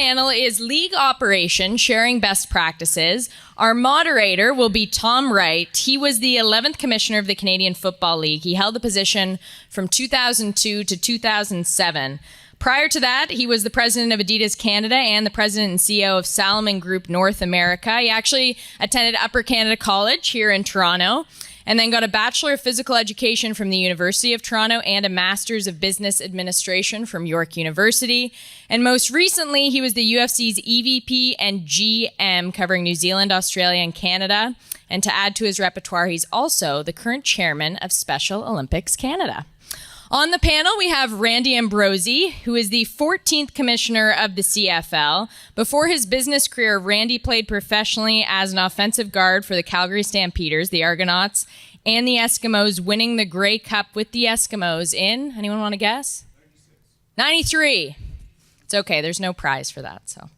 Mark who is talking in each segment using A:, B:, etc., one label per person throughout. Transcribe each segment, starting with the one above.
A: panel is League Operations, Sharing Best Practices. Our moderator will be Tom Wright. He was the 11th Commissioner of the Canadian Football League. He held the position from 2002 to 2007. Prior to that, he was the president of Adidas Canada and the president and CEO of Salomon Group North America. He actually attended Upper Canada College here in Toronto, and then got a Bachelor of Physical Education from the University of Toronto and a Master's of Business Administration from York University. And most recently, he was the UFC's EVP and GM covering New Zealand, Australia, and Canada. And to add to his repertoire, he's also the current chairman of Special Olympics Canada. On the panel, we have Randy Ambrosie, who is the 14th commissioner of the CFL. Before his business career, Randy played professionally as an offensive guard for the Calgary Stampeders, the Argonauts, and the Eskimos, winning the Grey Cup with the Eskimos in, anyone want to guess? 93. It's okay, there's no prize for that, so.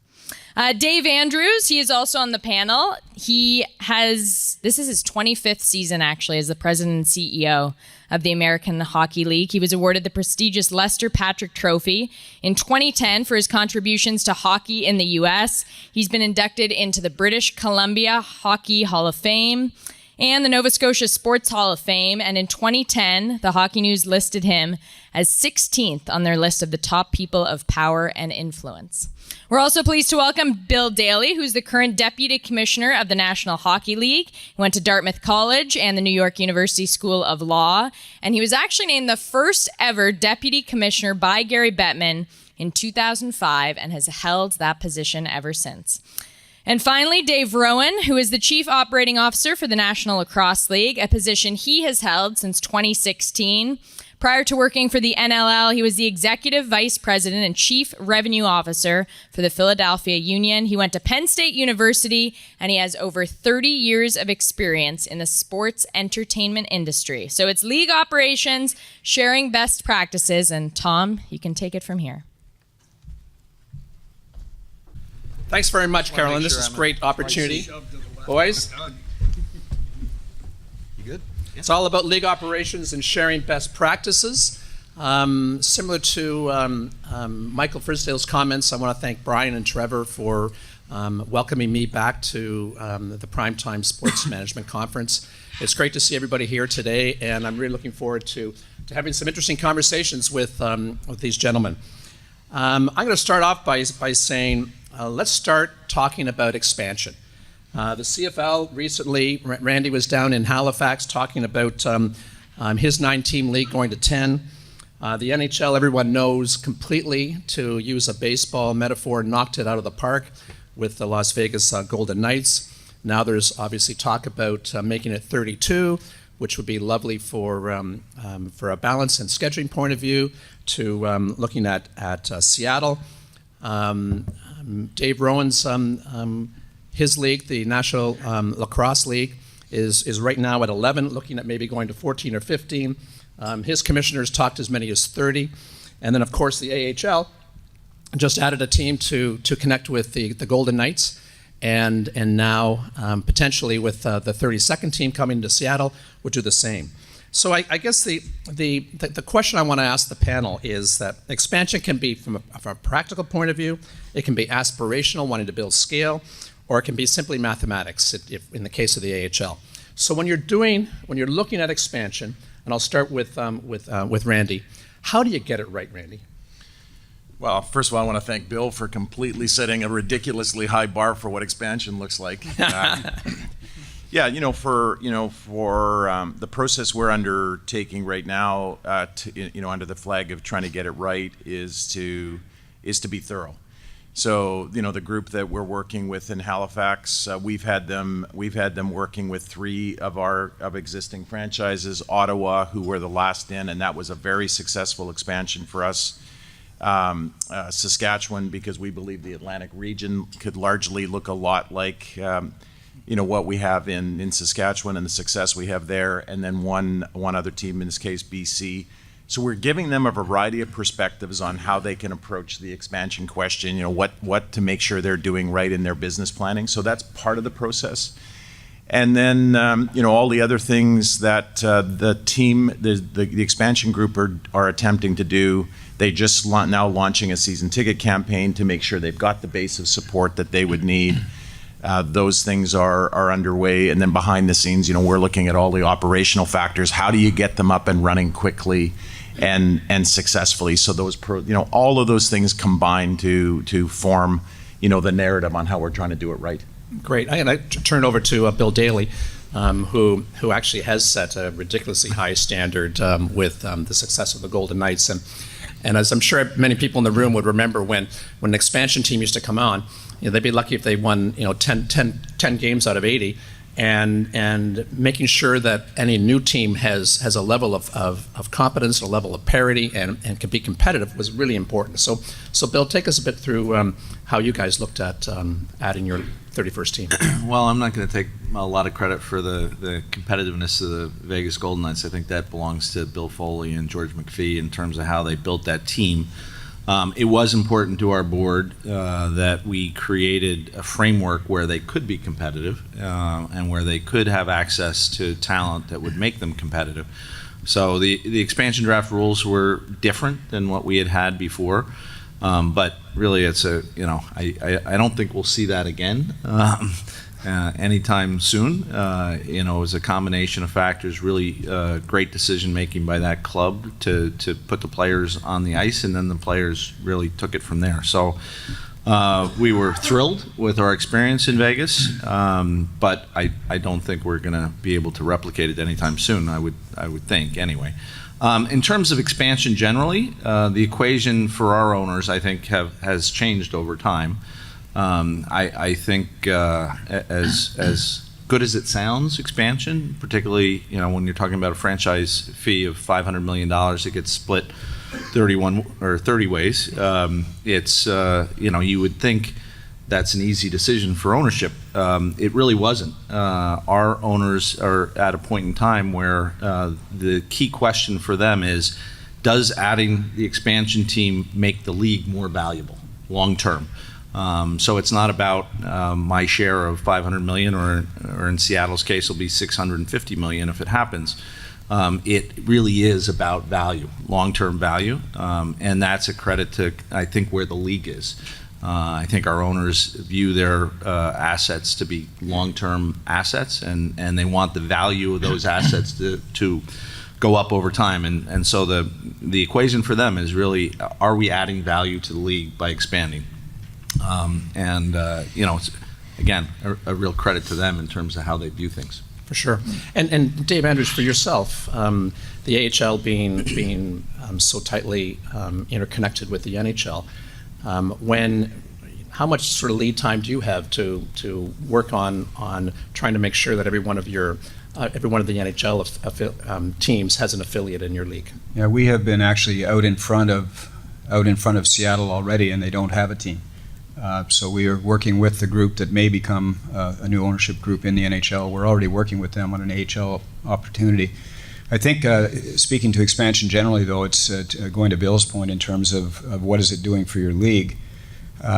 A: Dave Andrews, he is also on the panel. This is his 25th season, actually, as the president and CEO of the American Hockey League. He was awarded the prestigious Lester Patrick Trophy in 2010 for his contributions to hockey in the U.S. He's been inducted into the British Columbia Hockey Hall of Fame and the Nova Scotia Sports Hall of Fame. And in 2010, the Hockey News listed him as 16th on their list of the top people of power and influence. We're also pleased to welcome Bill Daly, who's the current Deputy Commissioner of the National Hockey League. He went to Dartmouth College and the New York University School of Law, and he was actually named the first ever Deputy Commissioner by Gary Bettman in 2005 and has held that position ever since. And finally, Dave Rowan, who is the Chief Operating Officer for the National Lacrosse League, a position he has held since 2016. Prior to working for the NLL, he was the Executive Vice President and Chief Revenue Officer for the Philadelphia Union. He went to Penn State University, and he has over 30 years of experience in the sports entertainment industry. So it's league operations, sharing best practices, and Tom, you can take it from here.
B: Thanks very much, Carolyn. This is a great opportunity. Boys?
C: You good?
B: It's all about league operations and sharing best practices. Similar to Michael Frisdale's comments, I want to thank Brian and Trevor for welcoming me back to the PrimeTime Sports Management Conference. It's great to see everybody here today, and I'm really looking forward to having some interesting conversations with these gentlemen. I'm going to start off by saying, let's start talking about expansion. The CFL recently, Randy was down in Halifax talking about his 9-team league going to 10. The NHL, everyone knows completely, to use a baseball metaphor, knocked it out of the park with the Las Vegas Golden Knights. Now there's obviously talk about making it 32, which would be lovely for a balance and scheduling point of view, to looking at Seattle. Dave Rowan's his league, the National Lacrosse League, is right now at 11, looking at maybe going to 14 or 15. His commissioners talked as many as 30. And then, of course, the AHL just added a team to connect with the Golden Knights. And now, potentially with the 32nd team coming to Seattle, would do the same. So I guess the question I want to ask the panel is that expansion can be from a practical point of view, it can be aspirational, wanting to build scale, or it can be simply mathematics in the case of the AHL. So when you're looking at expansion, and I'll start with Randy, how do you get it right, Randy?
C: Well, first of all, I want to thank Bill for completely setting a ridiculously high bar for what expansion looks like. Yeah, for the process we're undertaking right now, under the flag of trying to get it right, is to be thorough. So, the group that we're working with in Halifax, we've had them working with 3 of existing franchises, Ottawa, who were the last in, and that was a very successful expansion for us. Saskatchewan, because we believe the Atlantic region could largely look a lot like what we have in Saskatchewan and the success we have there, and then one other team, in this case BC. So we're giving them a variety of perspectives on how they can approach the expansion question, what to make sure they're doing right in their business planning. So that's part of the process. And then, all the other things that the team, the expansion group are attempting to do. They just now launching a season ticket campaign to make sure they've got the base of support that they would need. Those things are underway. And then behind the scenes, we're looking at all the operational factors. How do you get them up and running quickly and successfully? So those, all of those things combine to form, the narrative on how we're trying to do it right.
B: Great. I'm going to turn it over to Bill Daly, who actually has set a ridiculously high standard with the success of the Golden Knights. And as I'm sure many people in the room would remember, when an expansion team used to come on, they'd be lucky if they won 10 games out of 80. And making sure that any new team has a level of competence, a level of parity, and can be competitive was really important. So Bill, take us a bit through how you guys looked at adding your 31st team.
D: Well, I'm not going to take a lot of credit for the competitiveness of the Vegas Golden Knights. I think that belongs to Bill Foley and George McPhee in terms of how they built that team. It was important to our board that we created a framework where they could be competitive and where they could have access to talent that would make them competitive. So the expansion draft rules were different than what we had before, but really it's I don't think we'll see that again anytime soon. It was a combination of factors, really great decision making by that club to put the players on the ice, and then the players really took it from there. So we were thrilled with our experience in Vegas, but I don't think we're going to be able to replicate it anytime soon. I would think anyway. In terms of expansion generally, the equation for our owners, I think, has changed over time. I think as good as it sounds, expansion, particularly when you're talking about a franchise fee of $500 million that gets split 31 or 30 ways, it's you would think that's an easy decision for ownership. It really wasn't. Our owners are at a point in time where the key question for them is, does adding the expansion team make the league more valuable long term? So it's not about my share of $500 million, or in Seattle's case, it'll be $650 million if it happens. It really is about value, long-term value, and that's a credit to, I think, where the league is. I think our owners view their assets to be long-term assets, and they want the value of those assets to go up over time. And so the equation for them is really, are we adding value to the league by expanding? It's, again, a real credit to them in terms of how they view things.
B: For sure. And Dave Andrews, for yourself, the AHL being so tightly interconnected with the NHL, how much sort of lead time do you have to work on trying to make sure that every one of the NHL teams has an affiliate in your league?
E: Yeah, we have been actually out in front of Seattle already, and they don't have a team. So we are working with the group that may become a new ownership group in the NHL. We're already working with them on an AHL opportunity. I think, speaking to expansion generally, though, it's going to Bill's point in terms of what is it doing for your league.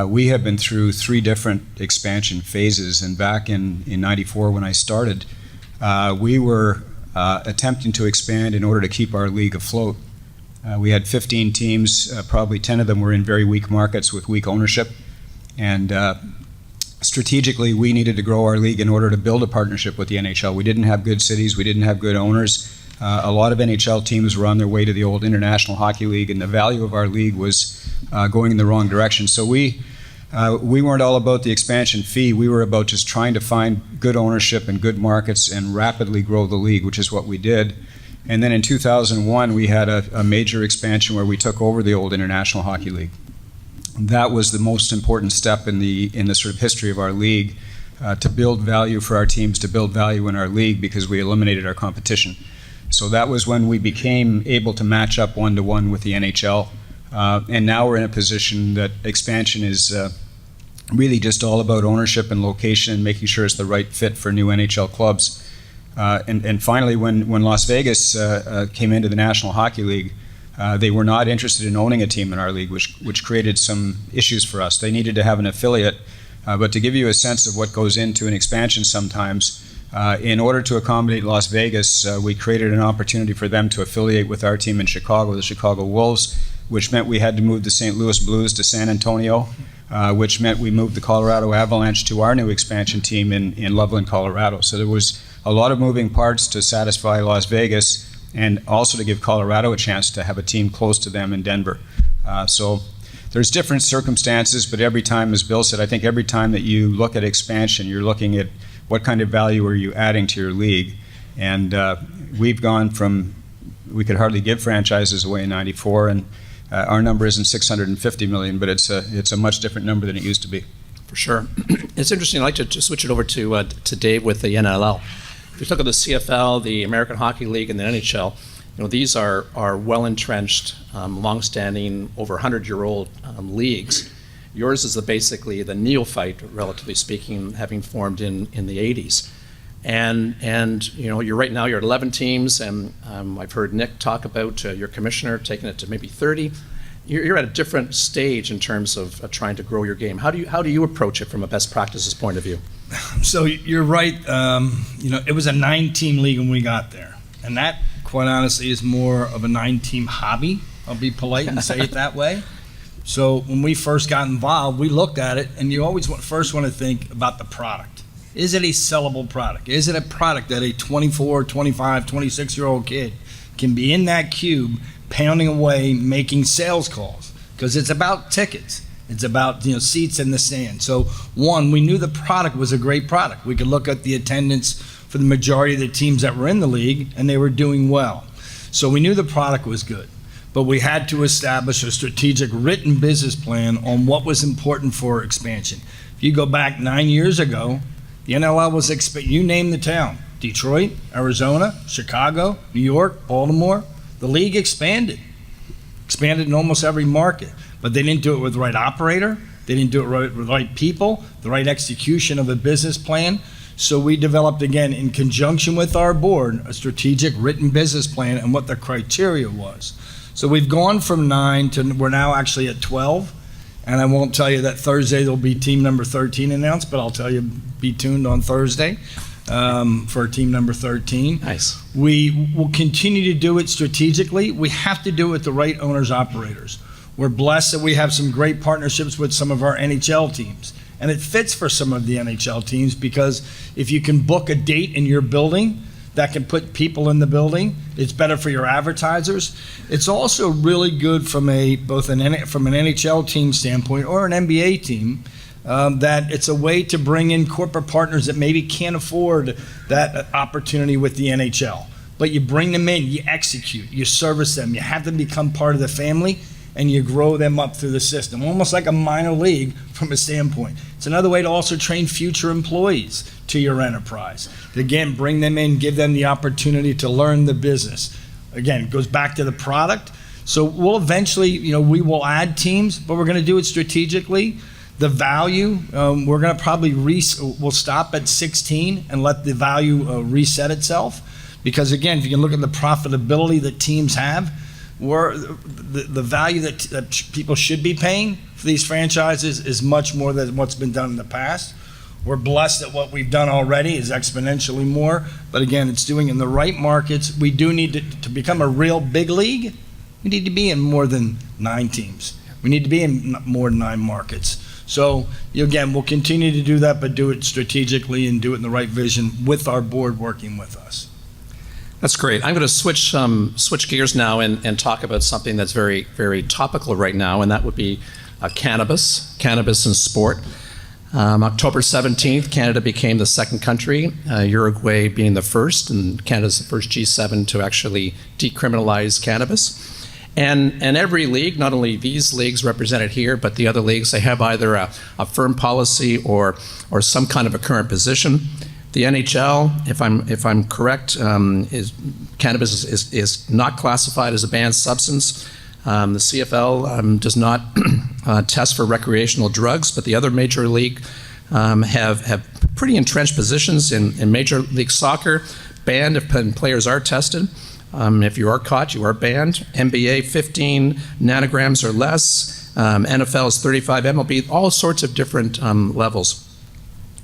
E: We have been through 3 different expansion phases, and back in '94 when I started, we were attempting to expand in order to keep our league afloat. We had 15 teams, probably 10 of them were in very weak markets with weak ownership. And strategically, we needed to grow our league in order to build a partnership with the NHL. We didn't have good cities. We didn't have good owners. A lot of NHL teams were on their way to the old International Hockey League, and the value of our league was going in the wrong direction. So we weren't all about the expansion fee. We were about just trying to find good ownership and good markets and rapidly grow the league, which is what we did. And then in 2001, we had a major expansion where we took over the old International Hockey League. That was the most important step in the sort of history of our league, to build value for our teams, to build value in our league, because we eliminated our competition. So that was when we became able to match up 1-to-1 with the NHL. And now we're in a position that expansion is really just all about ownership and location and making sure it's the right fit for new NHL clubs. And finally, when Las Vegas came into the National Hockey League, they were not interested in owning a team in our league, which created some issues for us. They needed to have an affiliate, but to give you a sense of what goes into an expansion sometimes, In order to accommodate Las Vegas, we created an opportunity for them to affiliate with our team in Chicago, the Chicago Wolves, which meant we had to move the St. Louis Blues to San Antonio, which meant we moved the Colorado Avalanche to our new expansion team in Loveland, Colorado. So there was a lot of moving parts to satisfy Las Vegas and also to give Colorado a chance to have a team close to them in Denver. So there's different circumstances, but every time, as Bill said, I think every time that you look at expansion, you're looking at what kind of value are you adding to your league. And we've gone from, we could hardly give franchises away in '94, and our number isn't 650 million, but it's a much different number than it used to be.
B: For sure. It's interesting. I'd like to just switch it over to Dave with the NLL. If you look at the CFL, the American Hockey League, and the NHL, these are well-entrenched, long-standing, over 100-year-old leagues. Yours is basically the neophyte, relatively speaking, having formed in the 80s. And you're right now, you're at 11 teams, and I've heard Nick talk about your commissioner taking it to maybe 30. You're at a different stage in terms of trying to grow your game. How do you approach it from a best practices point of view?
F: So you're right. It was a 9-team league when we got there, and that, quite honestly, is more of a 9-team hobby. I'll be polite and say it that way. So when we first got involved, we looked at it, and you always first want to think about the product. Is it a sellable product? Is it a product that a 24, 25, 26-year-old kid can be in that cube pounding away, making sales calls? Because it's about tickets. It's about seats in the stand. So one, we knew the product was a great product. We could look at the attendance for the majority of the teams that were in the league, and they were doing well. So we knew the product was good. But we had to establish a strategic written business plan on what was important for expansion. If you go back 9 years ago, the NLL was, you name the town, Detroit, Arizona, Chicago, New York, Baltimore. The league expanded in almost every market, but they didn't do it with the right operator. They didn't do it with the right people, the right execution of a business plan. So we developed, again, in conjunction with our board, a strategic written business plan and what the criteria was. So we've gone from 9 to we're now actually at 12. And I won't tell you that Thursday there'll be team number 13 announced, but I'll tell you, be tuned on Thursday for team number 13.
B: Nice.
F: We will continue to do it strategically. We have to do it with the right owners, operators. We're blessed that we have some great partnerships with some of our NHL teams. And it fits for some of the NHL teams because if you can book a date in your building that can put people in the building, it's better for your advertisers. It's also really good from from an NHL team standpoint or an NBA team, that it's a way to bring in corporate partners that maybe can't afford that opportunity with the NHL. But you bring them in, you execute, you service them, you have them become part of the family, and you grow them up through the system, almost like a minor league from a standpoint. It's another way to also train future employees to your enterprise. Again, bring them in, give them the opportunity to learn the business. Again, it goes back to the product. So we'll eventually, we will add teams, but we're going to do it strategically. The value, we're going to probably we'll stop at 16 and let the value reset itself. Because again, if you can look at the profitability that teams have, the value that people should be paying for these franchises is much more than what's been done in the past. We're blessed that what we've done already is exponentially more, but again, it's doing in the right markets. We do need to become a real big league. We need to be in more than 9 teams. We need to be in more than 9 markets. So again, we'll continue to do that, but do it strategically and do it in the right vision with our board working with us.
B: That's great. I'm going to switch gears now and talk about something that's very, very topical right now, and that would be cannabis in sport. October 17th, Canada became the second country, Uruguay being the first, and Canada's the first G7 to actually decriminalize cannabis. And every league, not only these leagues represented here, but the other leagues, they have either a firm policy or some kind of a current position. The NHL, if I'm correct, cannabis is not classified as a banned substance. The CFL does not test for recreational drugs, but the other major league have pretty entrenched positions in Major League Soccer. Banned if players are tested. If you are caught, you are banned. NBA 15 nanograms or less. NFL is 35. MLB, all sorts of different levels.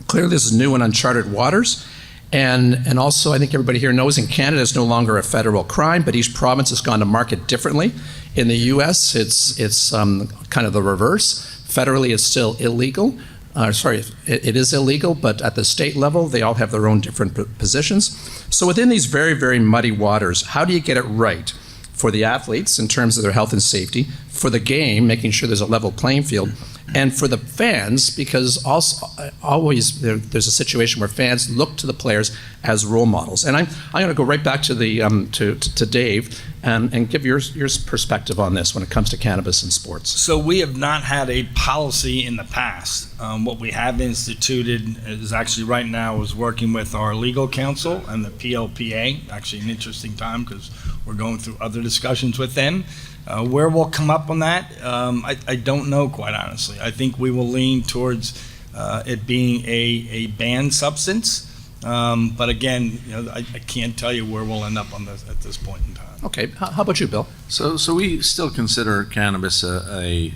B: Clearly, this is new and uncharted waters, And also, I think everybody here knows in Canada it's no longer a federal crime, but each province has gone to market differently. In the U.S., it's kind of the reverse. Federally, it's still illegal. It is illegal, but at the state level, they all have their own different positions. So within these very, very muddy waters, how do you get it right for the athletes in terms of their health and safety, for the game, making sure there's a level playing field, and for the fans, because also always there's a situation where fans look to the players as role models. And I'm going to go right back to the to Dave and give your perspective on this when it comes to cannabis in sports.
F: So we have not had a policy in the past. What we have instituted is actually right now is working with our legal counsel and the PLPA. Actually, an interesting time because we're going through other discussions with them. Where we'll come up on that, I don't know, quite honestly. I think we will lean towards it being a banned substance. But again, I can't tell you where we'll end up on this at this point in time.
B: Okay, how about you, Bill?
D: So we still consider cannabis a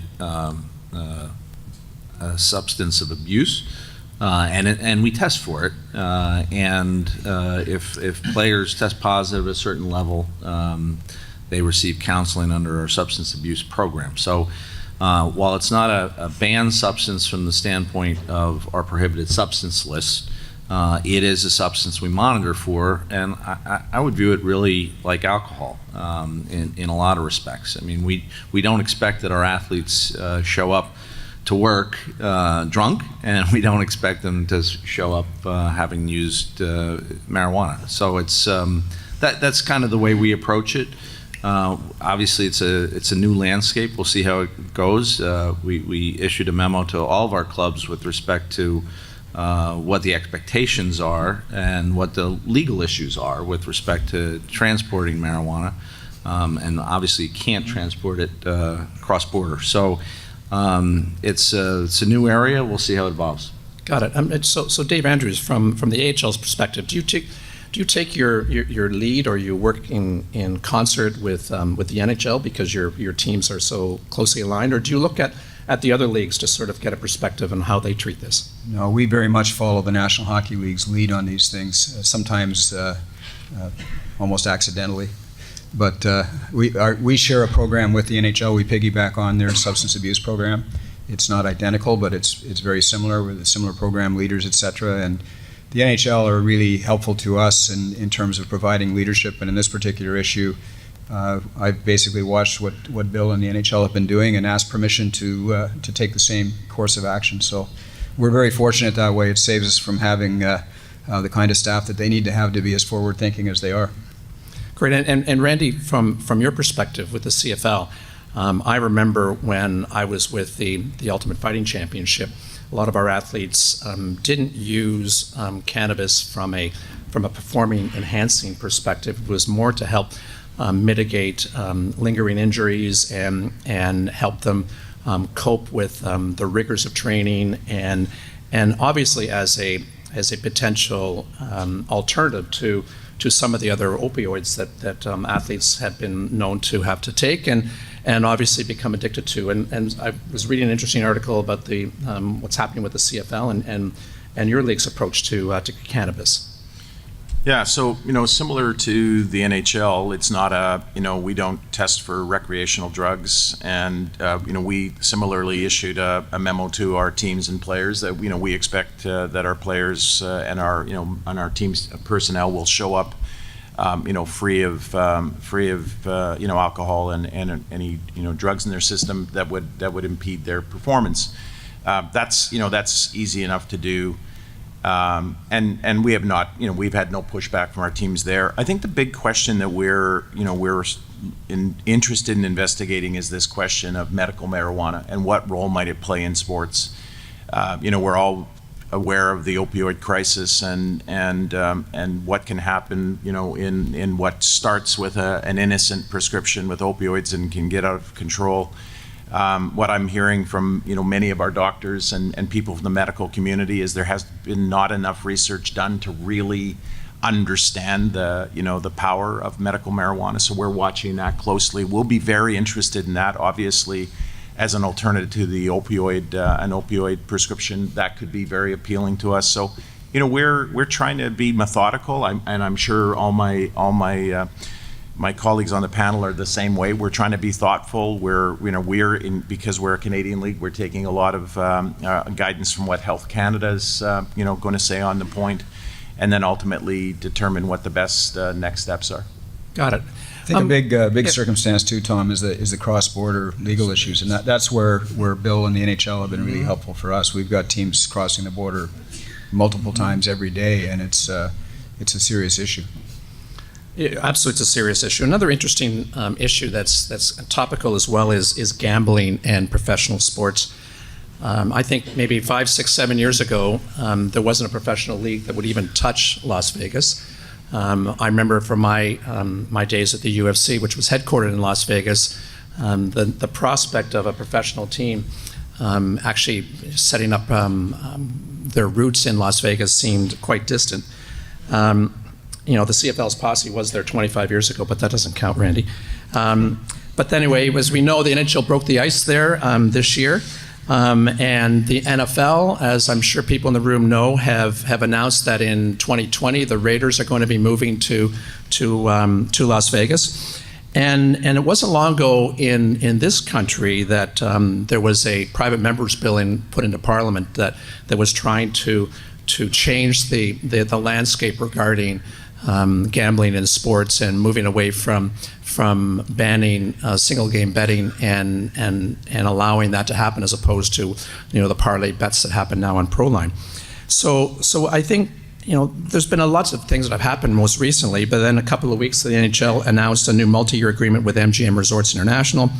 D: substance of abuse, and we test for it. And if players test positive at a certain level, they receive counseling under our substance abuse program. So while it's not a banned substance from the standpoint of our prohibited substance list, it is a substance we monitor for, and I would view it really like alcohol in a lot of respects. I mean, we don't expect that our athletes show up to work drunk, and we don't expect them to show up having used marijuana. So it's that's kind of the way we approach it. Obviously, it's a new landscape. We'll see how it goes. We issued a memo to all of our clubs with respect to what the expectations are and what the legal issues are with respect to transporting marijuana. And obviously, you can't transport it cross-border. So it's a new area. We'll see how it evolves.
B: Got it. So Dave Andrews, from the AHL's perspective, do you take your lead, or you work in concert with the NHL because your teams are so closely aligned, or do you look at the other leagues to sort of get a perspective on how they treat this?
E: No, we very much follow the National Hockey League's lead on these things, sometimes almost accidentally. But we share a program with the NHL. We piggyback on their substance abuse program. It's not identical, but it's very similar with a similar program, leaders, et cetera. And the NHL are really helpful to us in terms of providing leadership. And in this particular issue, I've basically watched what Bill and the NHL have been doing and asked permission to take the same course of action. So we're very fortunate that way. It saves us from having the kind of staff that they need to have to be as forward-thinking as they are.
B: Great. And Randy, from your perspective with the CFL, I remember when I was with the Ultimate Fighting Championship, a lot of our athletes didn't use cannabis from a performing enhancing perspective. It was more to help mitigate lingering injuries and help them cope with the rigors of training and obviously as a potential alternative to some of the other opioids that athletes have been known to have to take and obviously become addicted to. And I was reading an interesting article about the what's happening with the CFL and your league's approach to cannabis.
C: Yeah, so, similar to the NHL, it's not we don't test for recreational drugs. And, we similarly issued a memo to our teams and players that, we expect that our players and our team's personnel will show up, free of alcohol and any, drugs in their system that would impede their performance. That's easy enough to do. And we have not, we've had no pushback from our teams there. I think the big question that we're interested in investigating is this question of medical marijuana and what role might it play in sports. We're all aware of the opioid crisis and what can happen, in what starts with an innocent prescription with opioids and can get out of control. What I'm hearing from many of our doctors and people from the medical community is there has been not enough research done to really understand the power of medical marijuana. So we're watching that closely. We'll be very interested in that, obviously, as an alternative to the opioid prescription. That could be very appealing to us. So we're trying to be methodical, and I'm sure all my my colleagues on the panel are the same way. We're trying to be thoughtful. Because we're a Canadian league, we're taking a lot of guidance from what Health Canada's going to say on the point, and then ultimately determine what the best next steps are.
B: Got it.
E: I think a big circumstance too, Tom, is the cross-border legal issues, and that's where Bill and the NHL have been really helpful for us. We've got teams crossing the border multiple times every day, and it's a serious issue.
B: Yeah, absolutely, it's a serious issue. Another interesting issue that's topical as well is gambling and professional sports. I think maybe 5, 6, 7 years ago, there wasn't a professional league that would even touch Las Vegas. I remember from my days at the UFC, which was headquartered in Las Vegas, the prospect of a professional team actually setting up their roots in Las Vegas seemed quite distant. The CFL's posse was there 25 years ago, but that doesn't count, Randy. But anyway, as we know, the NHL broke the ice there this year. And the NFL, as I'm sure people in the room know, have announced that in 2020 the Raiders are going to be moving to Las Vegas. And it wasn't long ago in this country that there was a private members bill put into Parliament that was trying to change the landscape regarding gambling in sports and moving away from banning single game betting and allowing that to happen as opposed to the parlay bets that happen now on Proline. So I think there's been lots of things that have happened most recently, but then a couple of weeks the NHL announced a new multi-year agreement with MGM Resorts International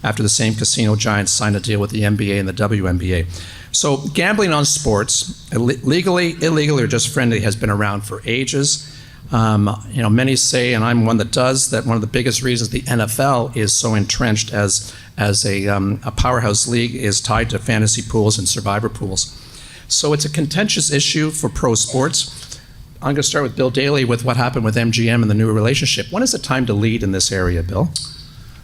B: after the same casino giants signed a deal with the NBA and the WNBA. So gambling on sports, legally, illegally, or just friendly, has been around for ages. Many say, and I'm one that does, that one of the biggest reasons the NFL is so entrenched as a powerhouse league is tied to fantasy pools and survivor pools. So it's a contentious issue for pro sports. I'm going to start with Bill Daly with what happened with MGM and the new relationship. When is it time to lead in this area, Bill?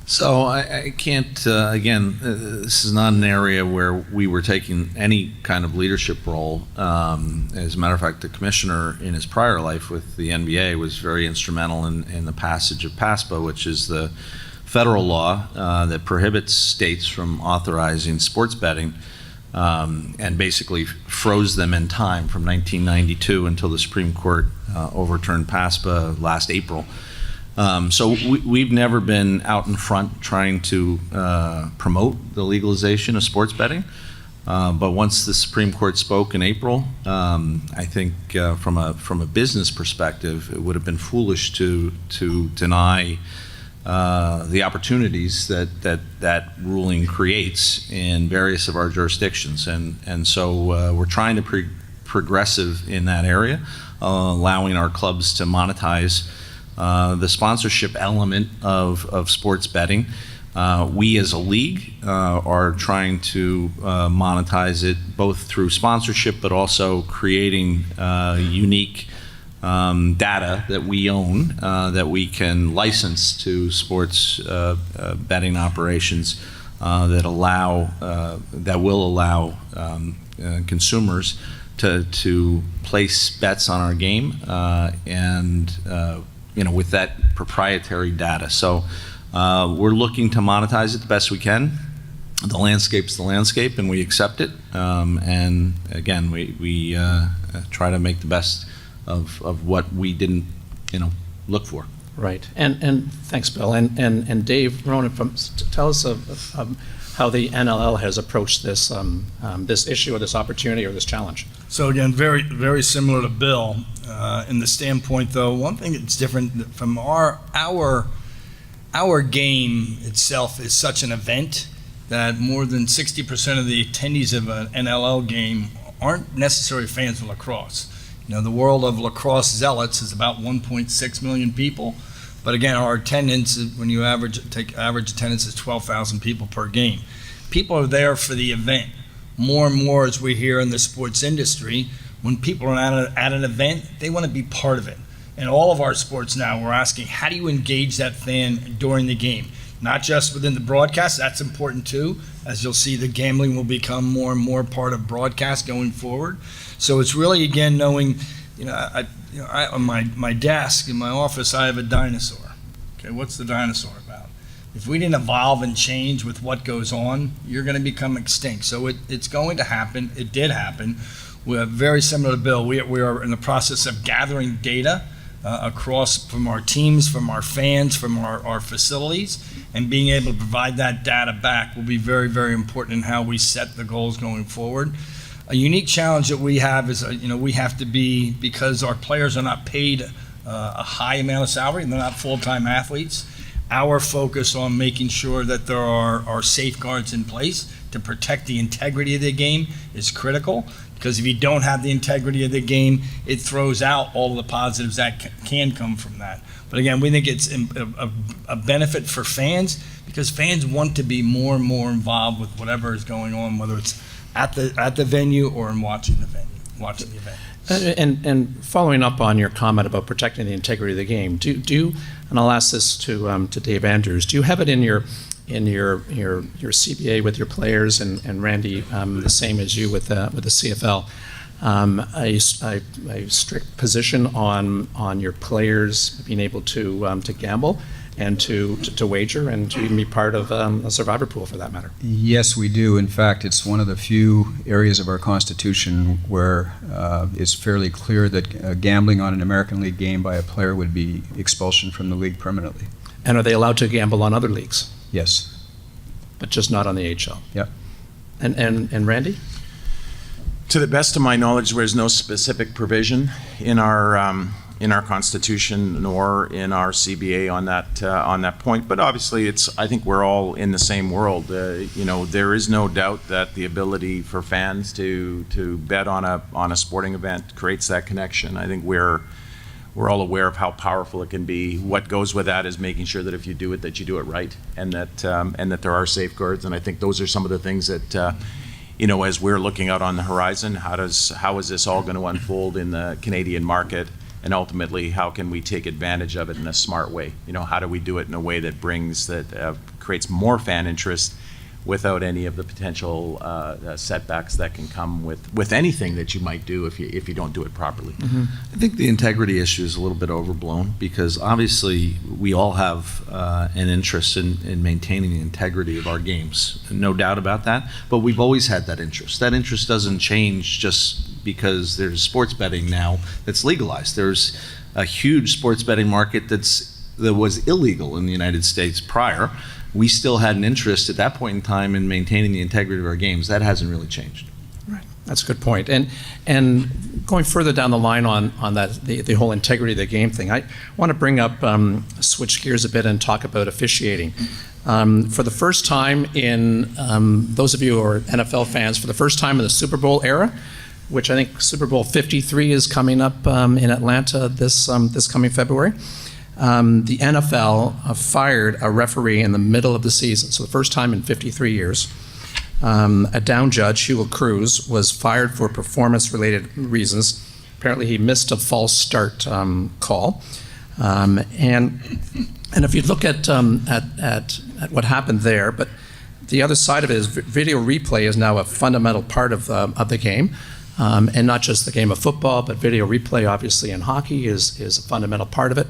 D: So I can't, again, this is not an area where we were taking any kind of leadership role. As a matter of fact, the commissioner in his prior life with the NBA was very instrumental in the passage of PASPA, which is the federal law that prohibits states from authorizing sports betting, and basically froze them in time from 1992 until the Supreme Court overturned PASPA last April. So we've never been out in front trying to promote the legalization of sports betting. But once the Supreme Court spoke in April, I think from a business perspective, it would have been foolish to deny the opportunities that ruling creates in various of our jurisdictions. And so we're trying to be progressive in that area, allowing our clubs to monetize the sponsorship element of sports betting. We as a league are trying to monetize it both through sponsorship but also creating unique data that we own that we can license to sports betting operations that will allow consumers to place bets on our game and with that proprietary data. So we're looking to monetize it the best we can. The landscape's the landscape, and we accept it. And again, we try to make the best of what we didn't, look for.
B: Right. And thanks, Bill. And Dave, Rowan, tell us of how the NLL has approached this this issue or this opportunity or this challenge.
F: So again, very, very similar to Bill. In the standpoint, though, one thing that's different from our game itself is such an event that more than 60% of the attendees of an NLL game aren't necessarily fans of lacrosse. The world of lacrosse zealots is about 1.6 million people, but again, our attendance, when you average attendance, is 12,000 people per game. People are there for the event. More and more, as we hear in the sports industry, when people are at an event, they want to be part of it. In all of our sports now, we're asking, how do you engage that fan during the game? not just within the broadcast. That's important too, as you'll see the gambling will become more and more part of broadcast going forward. So it's really, again, knowing, on my desk in my office, I have a dinosaur. Okay, what's the dinosaur about? If we didn't evolve and change with what goes on, you're going to become extinct. So it's going to happen. It did happen. We're very similar to Bill. We are in the process of gathering data across from our teams, from our fans, from our facilities, and being able to provide that data back will be very, very important in how we set the goals going forward. A unique challenge that we have is, we have to be, because our players are not paid a high amount of salary, and they're not full-time athletes, our focus on making sure that there are safeguards in place to protect the integrity of the game is critical. Because if you don't have the integrity of the game, it throws out all of the positives that can come from that. But again, we think it's a benefit for fans, because fans want to be more and more involved with whatever is going on, whether it's at the venue or in watching the event.
B: And following up on your comment about protecting the integrity of the game, do you, and I'll ask this to Dave Andrews, do you have it in your CBA with your players, and Randy, the same as you with the CFL, a strict position on your players being able to gamble and to wager and to even be part of a survivor pool for that matter?
E: Yes, we do. In fact, it's one of the few areas of our Constitution where it's fairly clear that gambling on an American League game by a player would be expulsion from the league permanently.
B: And are they allowed to gamble on other leagues?
E: Yes.
B: But just not on the HL?
E: Yep.
B: And Randy?
C: To the best of my knowledge, there's no specific provision in our Constitution nor in our CBA on that point. But obviously, I think we're all in the same world. There is no doubt that the ability for fans to bet on a sporting event creates that connection. I think we're all aware of how powerful it can be. What goes with that is making sure that if you do it, that you do it right, and that there are safeguards. And I think those are some of the things that as we're looking out on the horizon, how is this all going to unfold in the Canadian market, and ultimately how can we take advantage of it in a smart way? How do we do it in a way that creates more fan interest without any of the potential setbacks that can come with anything that you might do if you don't do it properly.
D: Mm-hmm. I think the integrity issue is a little bit overblown, because obviously we all have an interest in maintaining the integrity of our games, no doubt about that, but we've always had that interest. That interest doesn't change just because there's sports betting now that's legalized. There's a huge sports betting market that was illegal in the United States prior. We still had an interest at that point in time in maintaining the integrity of our games. That hasn't really changed.
B: Right, that's a good point. And going further down the line on that, the whole integrity of the game thing, I want to bring up, switch gears a bit and talk about officiating. For the first time in, those of you who are NFL fans, for the first time in the Super Bowl era, which I think Super Bowl 53 is coming up in Atlanta this coming February. The NFL fired a referee in the middle of the season. So the first time in 53 years, a down judge, Hugo Cruz, was fired for performance-related reasons. Apparently he missed a false start call. And if you look at what happened there, but the other side of it is video replay is now a fundamental part of the game. And not just the game of football, but video replay, obviously, in hockey is a fundamental part of it.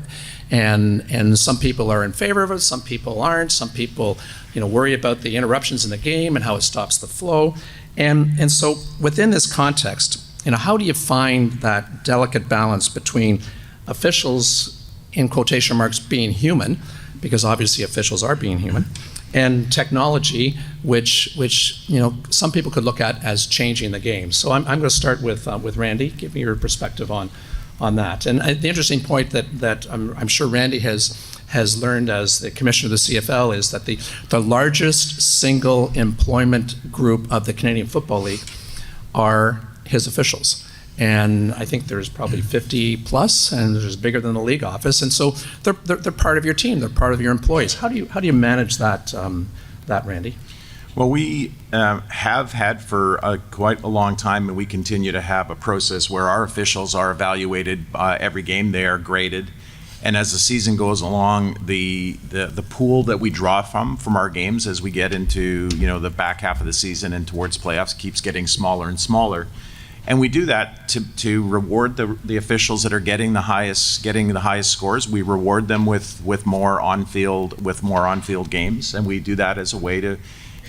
B: And some people are in favor of it, some people aren't. Some people, worry about the interruptions in the game and how it stops the flow. And so within this context, how do you find that delicate balance between officials, in quotation marks, being human, because obviously officials are being human, and technology, which some people could look at as changing the game. So I'm going to start with Randy. Give me your perspective on that. And the interesting point that I'm sure Randy has learned as the commissioner of the CFL is that the largest single employment group of the Canadian Football League are his officials. And I think there's probably 50 plus, and there's bigger than the league office. And so they're part of your team. They're part of your employees. How do you manage that, Randy?
C: Well, we have had for quite a long time, and we continue to have a process where our officials are evaluated every game. They are graded, And as the season goes along, the pool that we draw from our games as we get into, the back half of the season and towards playoffs keeps getting smaller and smaller. And we do that to reward the officials that are getting the highest scores. We reward them with more on-field games, and we do that as a way to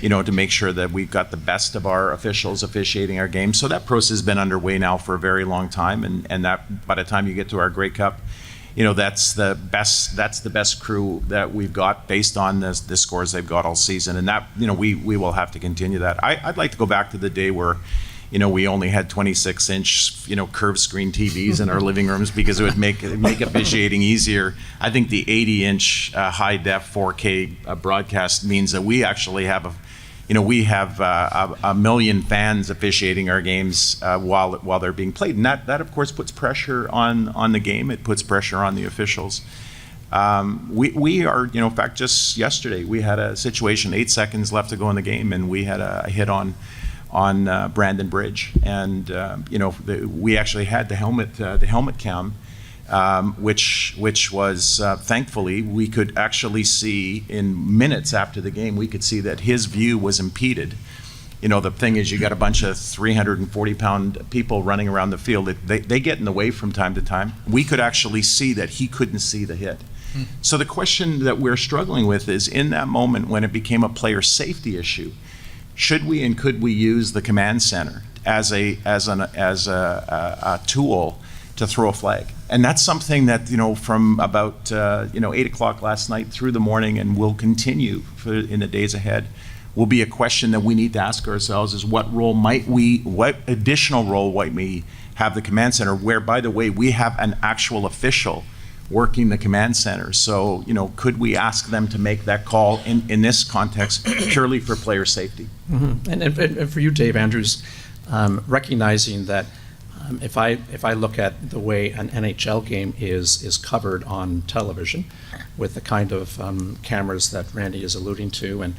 C: to make sure that we've got the best of our officials officiating our games. So that process has been underway now for a very long time, and that by the time you get to our Grey Cup, that's the best crew that we've got based on the scores they've got all season, and that we will have to continue that. I'd like to go back to the day where we only had 26-inch, curved screen TVs in our living rooms because it would make officiating easier. I think the 80-inch high-def 4K broadcast means that we actually have a million fans officiating our games while they're being played, and that of course puts pressure on the game. It puts pressure on the officials. We are, in fact, just yesterday we had a situation, 8 seconds left to go in the game, and we had a hit on Brandon Bridge, and we actually had the helmet cam, which was thankfully we could actually see in minutes after the game. We could see that his view was impeded. The thing is, you got a bunch of 340-pound people running around the field. They get in the way from time to time. We could actually see that he couldn't see the hit. So the question that we're struggling with is, in that moment when it became a player safety issue, should we and could we use the command center as a tool to throw a flag? And that's something that from about 8 o'clock last night through the morning, and will continue in the days ahead, will be a question that we need to ask ourselves: is what additional role might we have the command center? Where, by the way, we have an actual official working the command center. So, could we ask them to make that call in this context purely for player safety?
B: Mm-hmm. And for you, Dave Andrews, recognizing that if I look at the way an NHL game is covered on television, with the kind of cameras that Randy is alluding to, and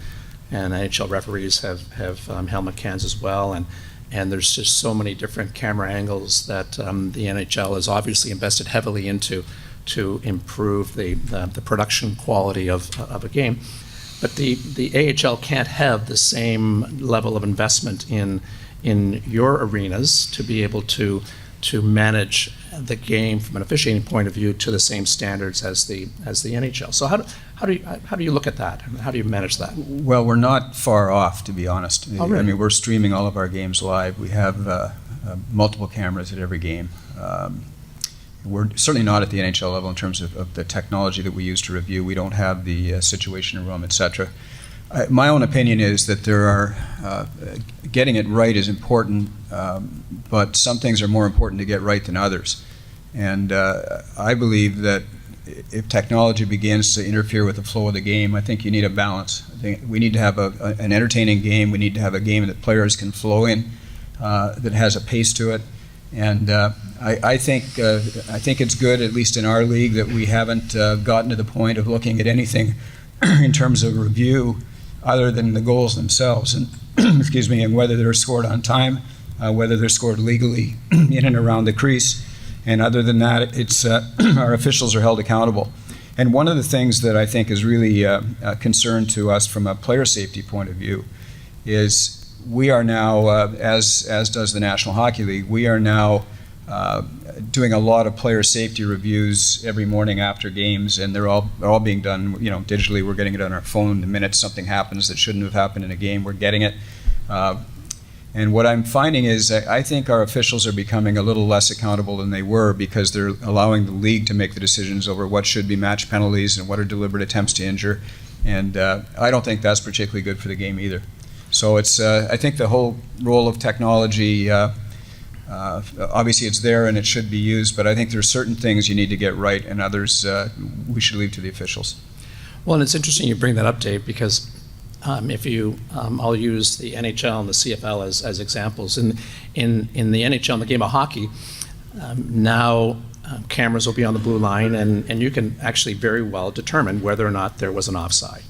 B: NHL referees have helmet cams as well, and there's just so many different camera angles that the NHL has obviously invested heavily into to improve the production quality of a game. But the AHL can't have the same level of investment in your arenas to be able to manage the game from an officiating point of view to the same standards as the NHL. So how do you look at that? How do you manage that?
E: Well, we're not far off, to be honest.
B: Oh, really?
E: I mean, we're streaming all of our games live. We have multiple cameras at every game. We're certainly not at the NHL level in terms of the technology that we use to review. We don't have the situation room, etc. My own opinion is that there are getting it right is important, but some things are more important to get right than others. And I believe that if technology begins to interfere with the flow of the game, I think you need a balance. I think we need to have an entertaining game. We need to have a game that players can flow in, that has a pace to it. And I think it's good, at least in our league, that we haven't gotten to the point of looking at anything in terms of review other than the goals themselves, and excuse me, and whether they're scored on time, whether they're scored legally in and around the crease. And other than that, it's our officials are held accountable. And one of the things that I think is really a concern to us from a player safety point of view is we are now, as does the National Hockey League, we are now doing a lot of player safety reviews every morning after games, and they're all being done, digitally. We're getting it on our phone. The minute something happens that shouldn't have happened in a game, we're getting it. And what I'm finding is I think our officials are becoming a little less accountable than they were, because they're allowing the league to make the decisions over what should be match penalties and what are deliberate attempts to injure. And I don't think that's particularly good for the game either. So it's I think the whole role of technology, obviously it's there and it should be used, but I think there's certain things you need to get right, and others we should leave to the officials.
B: Well, and it's interesting you bring that up, Dave, because if you, I'll use the NHL and the CFL as examples. In the NHL, in the game of hockey, now cameras will be on the blue line, and you can actually very well determine whether or not there was an offside.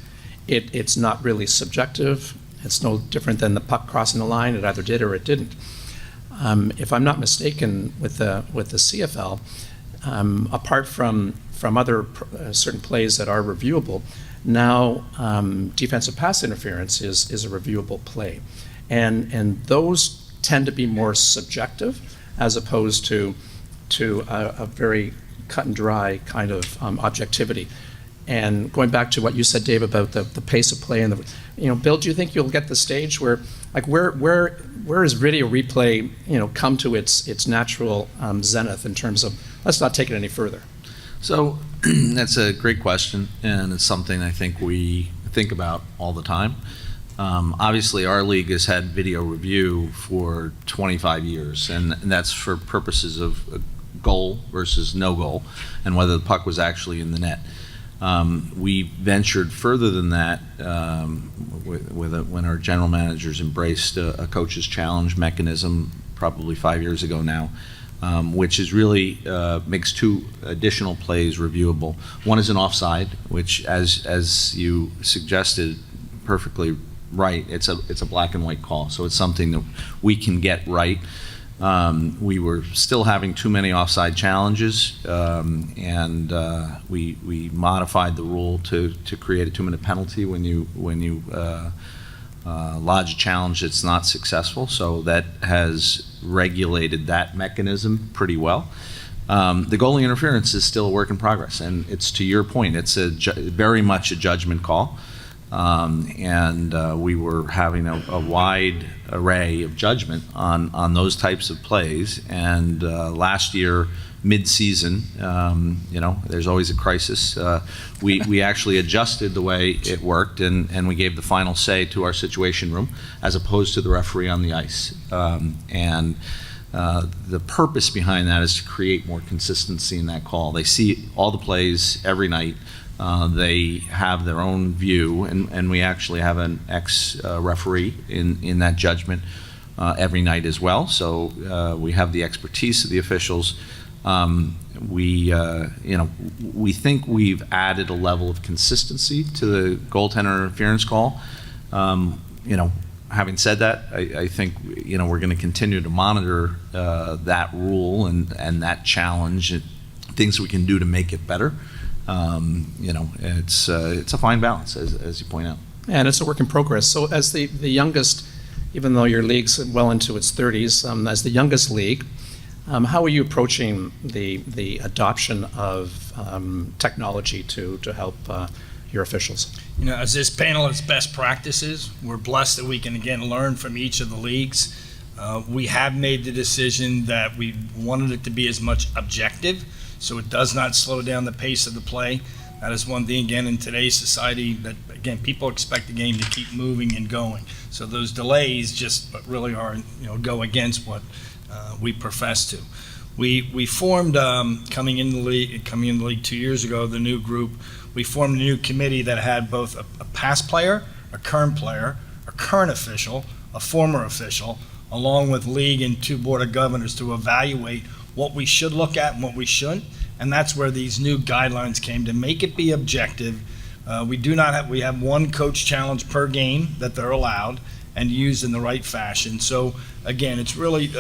B: It's not really subjective. It's no different than the puck crossing the line. It either did or it didn't. If I'm not mistaken, with the CFL, apart from from other certain plays that are reviewable, now defensive pass interference is a reviewable play. And those tend to be more subjective as opposed to a very cut and dry kind of objectivity. And going back to what you said, Dave, about the pace of play and Bill, do you think you'll get the stage where is video replay, come to its natural zenith in terms of, let's not take it any further?
D: So that's a great question, and it's something I think we think about all the time. Obviously, our league has had video review for 25 years, and that's for purposes of goal versus no goal, and whether the puck was actually in the net. We ventured further than that when our general managers embraced a coach's challenge mechanism probably 5 years ago now, which is really makes two additional plays reviewable. One is an offside, which, as you suggested perfectly right, it's a black and white call, so it's something that we can get right. We were still having too many offside challenges, and we modified the rule to create a 2-minute penalty when you lodge a challenge that's not successful. So that has regulated that mechanism pretty well. The goalie interference is still a work in progress, and it's, to your point, it's very much a judgment call. And we were having a wide array of judgment on those types of plays. And last year, mid-season, there's always a crisis. We actually adjusted the way it worked, and we gave the final say to our situation room as opposed to the referee on the ice. And the purpose behind that is to create more consistency in that call. They see all the plays every night. They have their own view, and we actually have an ex-referee in that judgment every night as well. So we have the expertise of the officials. We think we've added a level of consistency to the goaltender interference call. Having said that, I think we're going to continue to monitor that rule and that challenge, and things we can do to make it better. It's a fine balance, as you point out.
B: And it's a work in progress. So as the youngest, even though your league's well into its 30s, as the youngest league, how are you approaching the adoption of technology to help your officials?
F: As this panel is best practices, we're blessed that we can again learn from each of the leagues. We have made the decision that we wanted it to be as much objective, so it does not slow down the pace of the play. That is one thing, again, in today's society, that, again, people expect the game to keep moving and going. So those delays just really are, go against what we profess to. We formed, coming in the league 2 years ago, the new group, we formed a new committee that had both a past player, a current official, a former official, along with league and 2 board of governors to evaluate what we should look at and what we shouldn't, and that's where these new guidelines came to make it be objective. We have 1 coach challenge per game that they're allowed and used in the right fashion. So again, it's really,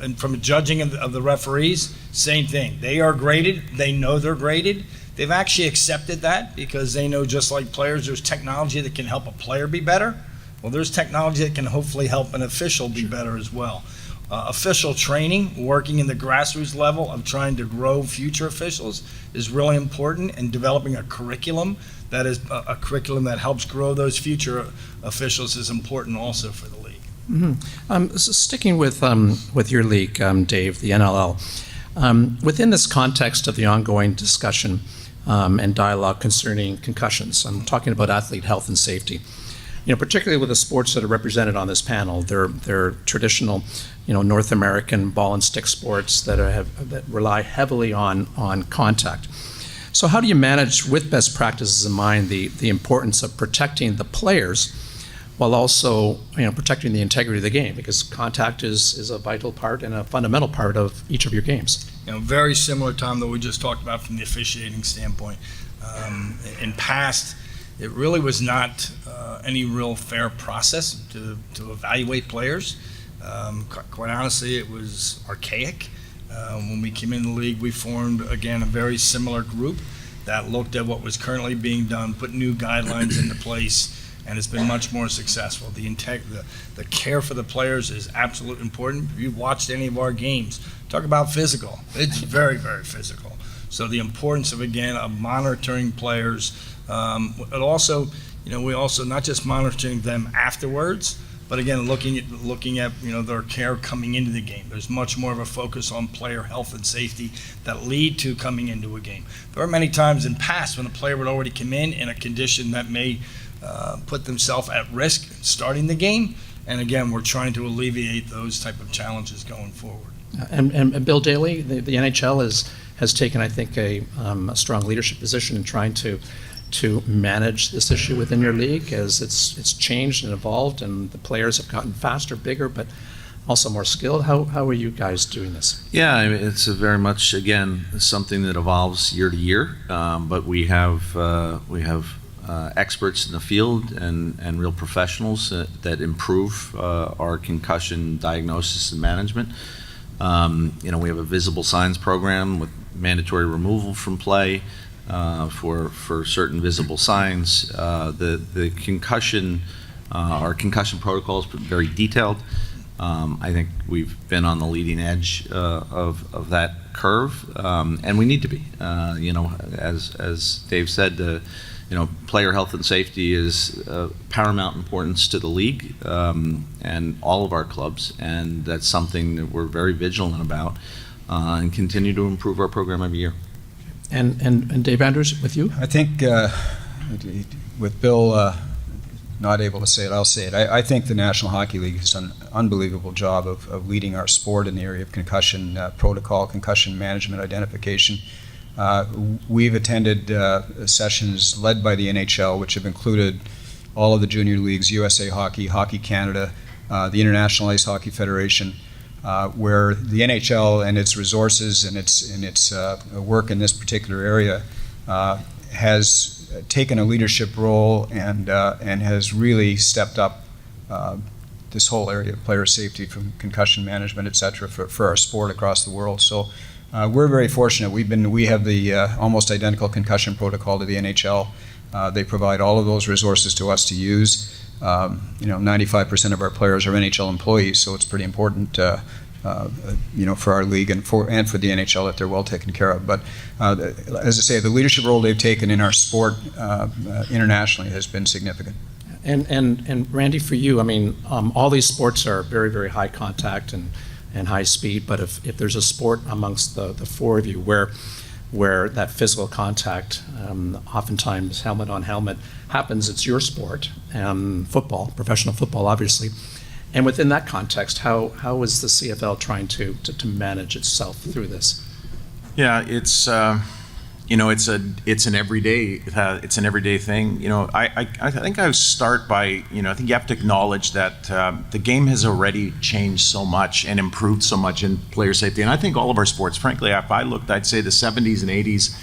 F: and from a judging of the referees, same thing. They are graded. They know they're graded. They've actually accepted that because they know, just like players, there's technology that can help a player be better. Well, there's technology that can hopefully help an official be better as well. Official training, working in the grassroots level of trying to grow future officials, is really important, and developing a curriculum that is a curriculum that helps grow those future officials is important also for the league.
B: Mm-hmm. So sticking with your league, Dave, the NLL, within this context of the ongoing discussion and dialogue concerning concussions, I'm talking about athlete health and safety. Particularly with the sports that are represented on this panel, they're traditional, North American ball and stick sports that rely heavily on contact. So how do you manage, with best practices in mind, the importance of protecting the players while also protecting the integrity of the game? Because contact is a vital part and a fundamental part of each of your games.
F: Very similar, Tom, that we just talked about from the officiating standpoint. In past, it really was not any real fair process to evaluate players. Quite honestly, it was archaic. When we came in the league, we formed, again, a very similar group that looked at what was currently being done, put new guidelines into place, and it's been much more successful. The care for the players is absolutely important. If you've watched any of our games, talk about physical. It's very, very physical. So the importance of, again, of monitoring players, but also, we also not just monitoring them afterwards, but again, looking at their care coming into the game. There's much more of a focus on player health and safety that lead to coming into a game. There are many times in past when a player would already come in a condition that may put themselves at risk starting the game. And again, we're trying to alleviate those type of challenges going forward.
B: And Bill Daly, the NHL has taken, I think, a strong leadership position in trying to manage this issue within your league as it's changed and evolved, and the players have gotten faster, bigger, but also more skilled. How are you guys doing this?
D: Yeah, I mean, it's a very much, again, something that evolves year to year, but we have experts in the field and real professionals that improve our concussion diagnosis and management. We have a visible signs program with mandatory removal from play for certain visible signs. The concussion, our concussion protocol is very detailed. I think we've been on the leading edge of that curve, and we need to be. As Dave said, player health and safety is paramount importance to the league and all of our clubs, and that's something that we're very vigilant about and continue to improve our program every year.
B: And Dave Andrews, with you?
E: I think with Bill not able to say it, I'll say it. I think the National Hockey League has done an unbelievable job of leading our sport in the area of concussion protocol, concussion management, identification. We've attended sessions led by the NHL, which have included all of the junior leagues, USA Hockey, Hockey Canada, the International Ice Hockey Federation, where the NHL and its resources and its work in this particular area has taken a leadership role and has really stepped up this whole area of player safety, from concussion management, et cetera, for our sport across the world. So we're very fortunate. We have the almost identical concussion protocol to the NHL. They provide all of those resources to us to use. 95% of our players are NHL employees, so it's pretty important for our league and for the NHL that they're well taken care of. But as I say, the leadership role they've taken in our sport internationally has been significant.
B: And Randy, for you, I mean, all these sports are very, very high contact and high speed, but if there's a sport amongst the four of you where that physical contact, oftentimes helmet on helmet, happens, it's your sport, football, professional football, obviously. And within that context, how is the CFL trying to manage itself through this?
C: Yeah, it's an everyday thing. I think I would start by I think you have to acknowledge that the game has already changed so much and improved so much in player safety, and I think all of our sports, frankly, if I looked, I'd say the 70s and 80s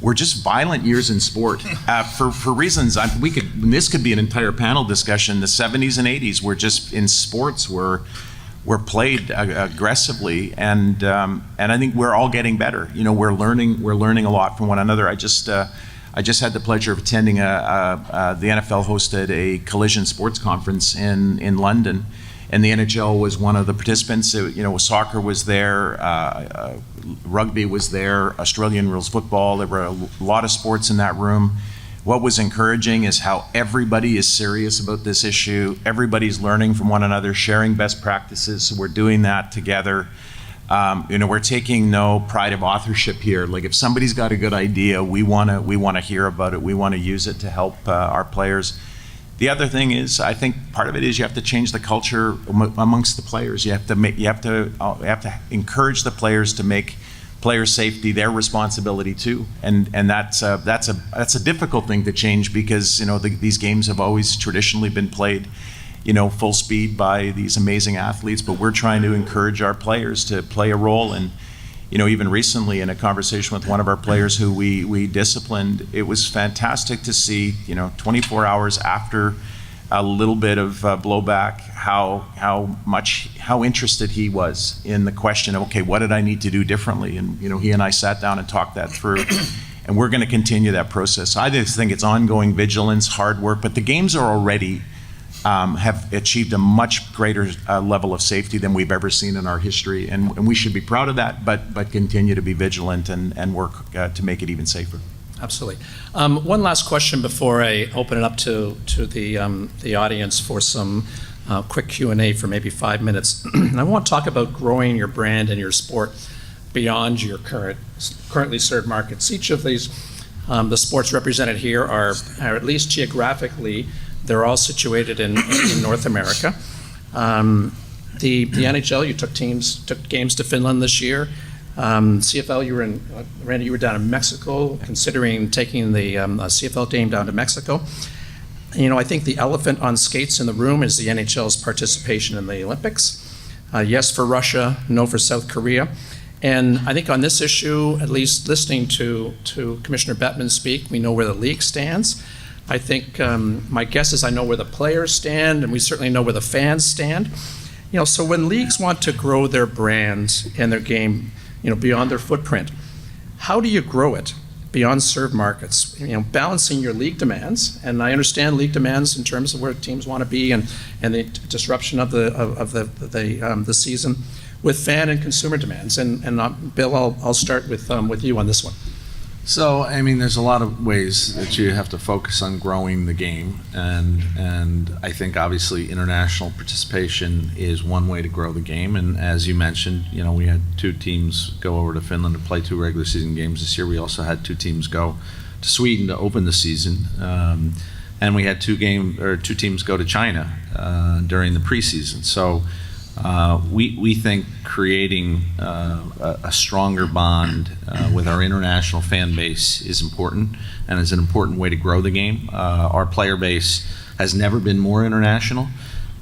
C: were just violent years in sport for reasons this could be an entire panel discussion. The 70s and 80s were just in sports were played aggressively, and I think we're all getting better. We're learning a lot from one another. I just had the pleasure of attending the NFL hosted a collision sports conference in London, and the NHL was one of the participants. Soccer was there, rugby was there, Australian rules football. There were a lot of sports in that room. What was encouraging is how everybody is serious about this issue. Everybody's learning from one another, sharing best practices. So we're doing that together. We're taking no pride of authorship here. Like, if somebody's got a good idea, we want to hear about it. We want to use it to help our players. The other thing is, I think part of it is you have to change the culture amongst the players. You have to encourage the players to make player safety their responsibility too, and that's a difficult thing to change, because these games have always traditionally been played full speed by these amazing athletes, but we're trying to encourage our players to play a role. And even recently, in a conversation with one of our players who we disciplined, it was fantastic to see 24 hours after a little bit of blowback, how interested he was in the question of, okay, what did I need to do differently? And he and I sat down and talked that through. And we're going to continue that process. I just think it's ongoing vigilance, hard work, but the games are already have achieved a much greater level of safety than we've ever seen in our history, and we should be proud of that, but continue to be vigilant and work to make it even safer.
B: Absolutely. One last question before I open it up to the audience for some quick Q&A for maybe 5 minutes. I want to talk about growing your brand and your sport beyond your currently served markets. Each of these, the sports represented here are at least geographically, they're all situated in North America. The NHL, you took games to Finland this year. CFL, you were Randy, you were down in Mexico, considering taking the CFL game down to Mexico. I think the elephant on skates in the room is the NHL's participation in the Olympics. Yes for Russia, no for South Korea. And I think on this issue, at least listening to Commissioner Bettman speak, we know where the league stands. I think my guess is I know where the players stand, and we certainly know where the fans stand. So when leagues want to grow their brand and their game, beyond their footprint, how do you grow it beyond served markets? Balancing your league demands, and I understand league demands in terms of where teams want to be and the disruption of the season, with fan and consumer demands. And Bill, I'll start with you on this one.
D: So, there's a lot of ways that you have to focus on growing the game, and I think obviously international participation is one way to grow the game. And as you mentioned, we had 2 teams go over to Finland to play 2 regular season games this year. We also had 2 teams go to Sweden to open the season, and we had 2 teams go to China during the preseason. So. We think creating a stronger bond with our international fan base is important, and is an important way to grow the game. Our player base has never been more international,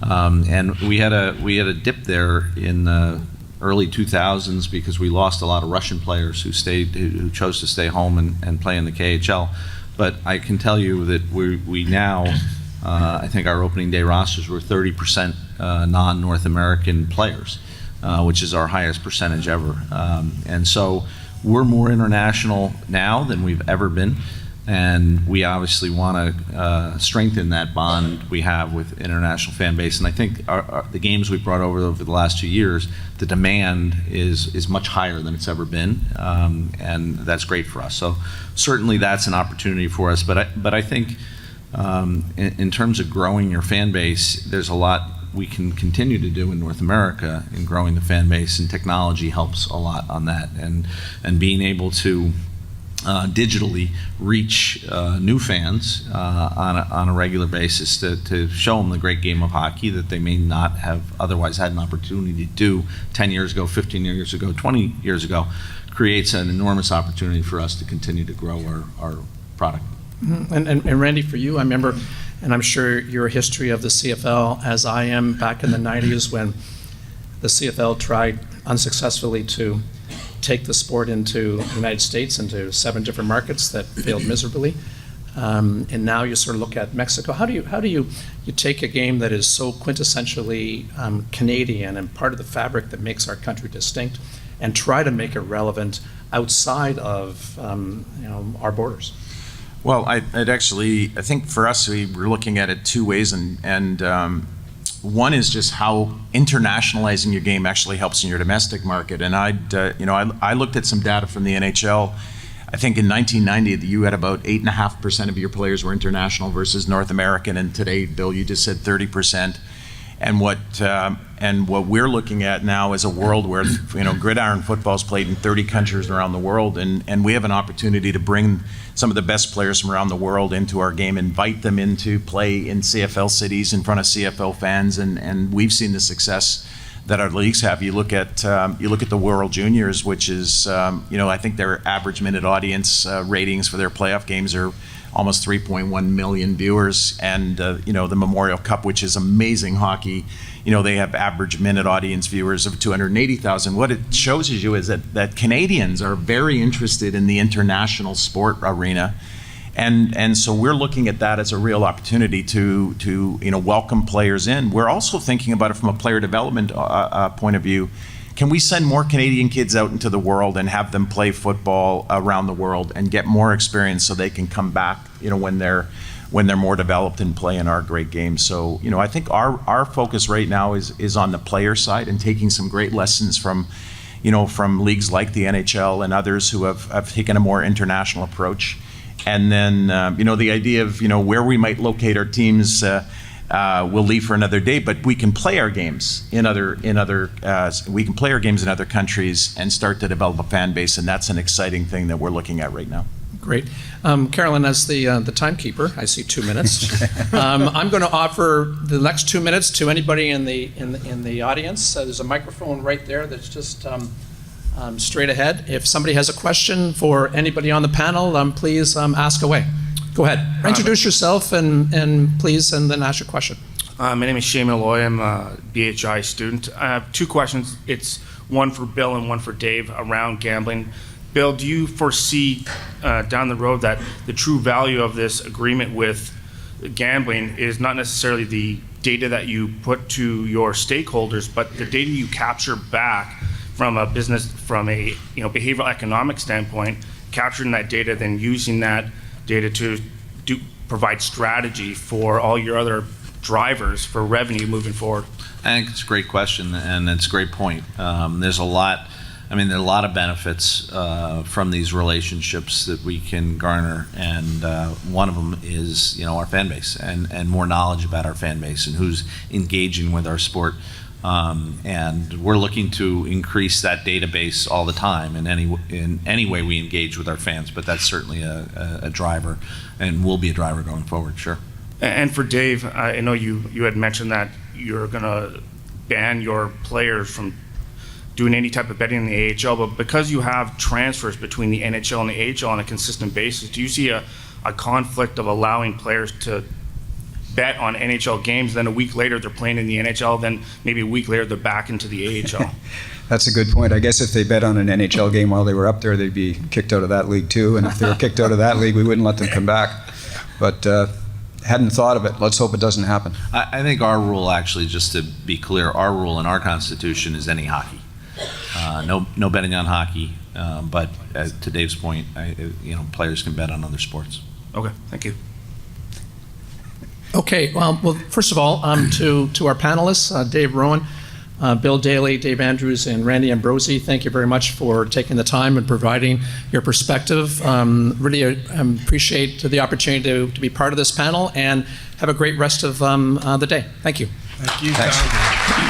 D: and we had a dip there in the early 2000s because we lost a lot of Russian players who chose to stay home and play in the KHL. But I can tell you that we now. I think our opening day rosters were 30% non-North American players, which is our highest percentage ever. And so we're more international now than we've ever been, and we obviously want to strengthen that bond we have with international fan base. And I think the games we've brought over the last 2 years, the demand is much higher than it's ever been, and that's great for us. So certainly that's an opportunity for us. But I think. In terms of growing your fan base, there's a lot we can continue to do in North America in growing the fan base, and technology helps a lot on that. And being able to digitally reach new fans on a regular basis to show them the great game of hockey that they may not have otherwise had an opportunity to do 10 years ago, 15 years ago, 20 years ago, creates an enormous opportunity for us to continue to grow our product.
B: And Randy, for you, I remember, and I'm sure your history of the CFL, as I am, back in the 90s when the CFL tried unsuccessfully to take the sport into the United States, into 7 different markets that failed miserably. And now you sort of look at Mexico. How do you take a game that is so quintessentially Canadian and part of the fabric that makes our country distinct, and try to make it relevant outside of our borders?
C: Well, I think for us, we're looking at it 2 ways, and one is just how internationalizing your game actually helps in your domestic market. And I looked at some data from the NHL. I think in 1990, you had about 8.5% of your players were international versus North American, and today, Bill, you just said 30%. And what we're looking at now is a world where gridiron football is played in 30 countries around the world, and we have an opportunity to bring some of the best players from around the world into our game, invite them into play in CFL cities in front of CFL fans, and we've seen the success that our leagues have. You look at the World Juniors, which is I think their average minute audience ratings for their playoff games are almost 3.1 million viewers, and the Memorial Cup, which is amazing hockey, they have average minute audience viewers of 280,000. What it shows you is that Canadians are very interested in the international sport arena, And so we're looking at that as a real opportunity to welcome players in. We're also thinking about it from a player development point of view. Can we send more Canadian kids out into the world and have them play football around the world and get more experience so they can come back, when they're more developed and play in our great games? So, I think our focus right now is on the player side and taking some great lessons from leagues like the NHL and others who have taken a more international approach. And then, the idea of, where we might locate our teams, we'll leave for another day, but we can play our games in other countries and start to develop a fan base, and that's an exciting thing that we're looking at right now.
B: Great. Carolyn, as the timekeeper, I see 2 minutes. I'm going to offer the next 2 minutes to anybody in the audience. There's a microphone right there that's just straight ahead. If somebody has a question for anybody on the panel, please ask away. Go ahead. Introduce yourself and please, and then ask your question.
G: My name is Shane Malloy. I'm a BHI student. I have 2 questions. It's one for Bill and one for Dave around gambling. Bill, do you foresee down the road that the true value of this agreement with gambling is not necessarily the data that you put to your stakeholders, but the data you capture back from a business, from a behavioral economic standpoint, capturing that data, then using that data to provide strategy for all your other drivers for revenue moving forward?
D: I think it's a great question, and it's a great point. There's a lot of benefits from these relationships that we can garner, and one of them is our fan base and more knowledge about our fan base and who's engaging with our sport. And we're looking to increase that database all the time in any way we engage with our fans, but that's certainly a driver and will be a driver going forward, sure.
G: And for Dave, I know you had mentioned that you're going to ban your players from doing any type of betting in the AHL, but because you have transfers between the NHL and the AHL on a consistent basis, do you see a conflict of allowing players to bet on NHL games, then a week later they're playing in the NHL, then maybe a week later they're back into the AHL?
E: That's a good point. I guess if they bet on an NHL game while they were up there, they'd be kicked out of that league too. And if they were kicked out of that league, we wouldn't let them come back. But hadn't thought of it. Let's hope it doesn't happen.
D: I think our rule, actually, just to be clear, our rule in our Constitution is any hockey. No betting on hockey, but to Dave's point, players can bet on other sports.
G: Okay, thank you.
B: Okay, well, first of all, to our panelists, Dave Rowan, Bill Daly, Dave Andrews, and Randy Ambrosie, thank you very much for taking the time and providing your perspective. Really appreciate the opportunity to be part of this panel, and have a great rest of the day. Thank you.
F: Thank you.
E: Thanks.